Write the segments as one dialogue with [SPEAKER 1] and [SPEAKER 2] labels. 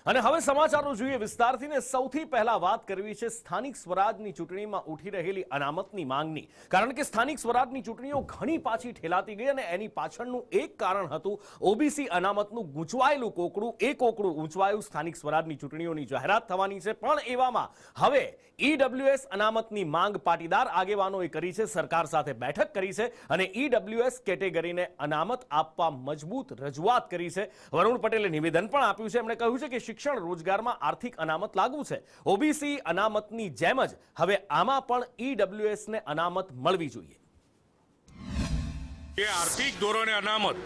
[SPEAKER 1] અને હવે સમાચારો જોઈએ વિસ્તારથી ને સૌથી પહેલા વાત કરવી છે સ્થાનિક સ્વરાજની ચૂંટણીમાં ઉઠી રહેલી અનામતની માંગની, કારણ કે સ્થાનિક સ્વરાજની ચૂંટણીઓ ઘણી પાછી ઠેલાતી ગઈ અને એની પાછળનું એક કારણ હતું ઓબીસી અનામતનું ગૂંચવાયેલું કોકડું. એ કોકડું ઊંચવાયું સ્થાનિક સ્વરાજની ચૂંટણીઓની જાહેરાત થવાની છે, પણ એવામાં હવે ઈડબ્લ્યુએસ અનામતની માંગ પાટીદાર આગેવાનોએ કરી છે, સરકાર સાથે બેઠક કરી છે અને ઈડબ્લ્યુએસ કેટેગરીને અનામત આપવા મજબૂત રજૂઆત કરી છે. વરુણ પટેલે નિવેદન પણ આપ્યું છે. એમણે કહ્યું છે કે શિક્ષણ રોજગારમાં આર્થિક અનામત લાગુ છે. ઓબીસી અનામતની જેમ જ હવે આમાં પણ ઈડબ્લ્યુએસ ને અનામત મળવી જોઈએ.
[SPEAKER 2] એ આર્થિક ધોરણે અનામત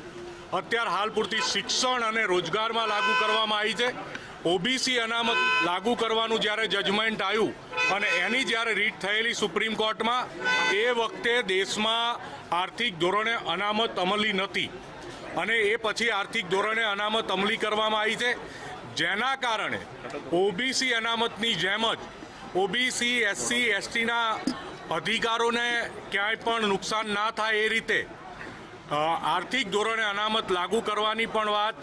[SPEAKER 2] અત્યાર હાલ પૂરતી શિક્ષણ અને રોજગારમાં લાગુ કરવામાં આવી છે. ઓબીસી અનામત લાગુ કરવાનું જ્યારે જજમેન્ટ આવ્યું અને એની જ્યારે રીટ થયેલી સુપ્રીમ કોર્ટમાં, એ વખતે દેશમાં આર્થિક ધોરણે અનામત અમલી નથી અને એ પછી આર્થિક ધોરણે અનામત અમલી કરવામાં આવી છે, જેના કારણે ઓબીસી અનામતની જેમ જ ઓબીસી એસસી એસટીના અધિકારોને ક્યાંય પણ નુકસાન ના થાય એ રીતે આર્થિક ધોરણે અનામત લાગુ કરવાની પણ વાત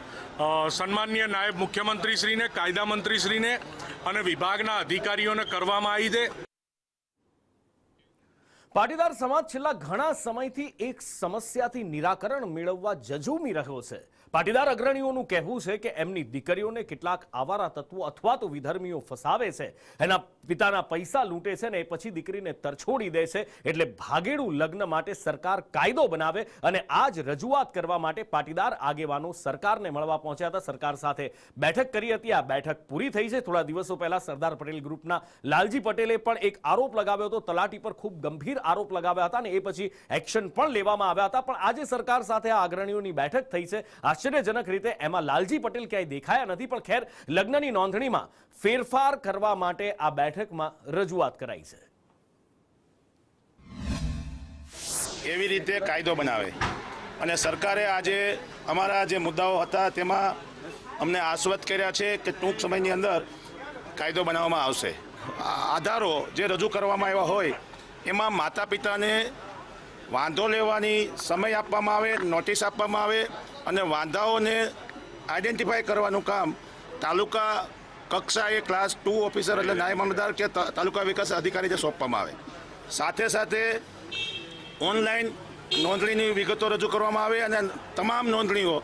[SPEAKER 2] સન્માનીય નાયબ મુખ્યમંત્રીશ્રીને, કાયદા મંત્રીશ્રીને અને વિભાગના અધિકારીઓને કરવામાં આવી છે.
[SPEAKER 1] પાટીદાર સમાજ છેલ્લા ઘણા સમયથી એક સમસ્યાથી નિરાકરણ મેળવવા ઝઝૂમી રહ્યો છે. પાટીદાર અગ્રણીઓનું કહેવું છે કે એમની દીકરીઓને કેટલાક આવારા તત્વો અથવા તો વિધર્મીઓ ફસાવે છે, એના પિતાના પૈસા લૂંટે છે ને એ પછી દીકરીને તરછોડી દે છે. એટલે ભાગેડું લગ્ન માટે સરકાર કાયદો બનાવે અને આ જ રજૂઆત કરવા માટે પાટીદાર આગેવાનો સરકારને મળવા પહોંચ્યા હતા. સરકાર સાથે બેઠક કરી હતી. આ બેઠક પૂરી થઈ છે. થોડા દિવસો પહેલા સરદાર પટેલ ગ્રુપના લાલજી પટેલે પણ એક આરોપ લગાવ્યો હતો. તલાટી પર ખૂબ ગંભીર આરોપ લગાવ્યા હતા અને એ પછી એક્શન પણ લેવામાં આવ્યા હતા. પણ આજે સરકાર સાથે આ અગ્રણીઓની બેઠક થઈ છે. આશ્ચર્યજનક રીતે એમાં લાલજી પટેલ ક્યાંય દેખાયા નથી. પણ ખેર, લગ્નની નોંધણીમાં ફેરફાર કરવા માટે આ બેઠકમાં રજૂઆત કરાઈ છે.
[SPEAKER 3] એવી રીતે કાયદો બનાવે અને સરકારે આજે અમારા જે મુદ્દાઓ હતા તેમાં અમને આશ્વસ્ત કર્યા છે કે ટૂંક સમયની અંદર કાયદો બનાવવામાં આવશે. આધારો જે રજૂ કરવામાં આવ્યા હોય એમાં માતા પિતાને વાંધો લેવાની સમય આપવામાં આવે, નોટિસ આપવામાં આવે અને વાંધાઓને આઈડેન્ટિફાય કરવાનું કામ તાલુકા કક્ષાએ ક્લાસ 2 ઓફિસર એટલે નાયબ મામલતદાર કે તાલુકા વિકાસ અધિકારીને સોંપવામાં આવે. સાથે સાથે ઓનલાઈન નોંધણીની વિગતો રજૂ કરવામાં આવે અને તમામ નોંધણીઓ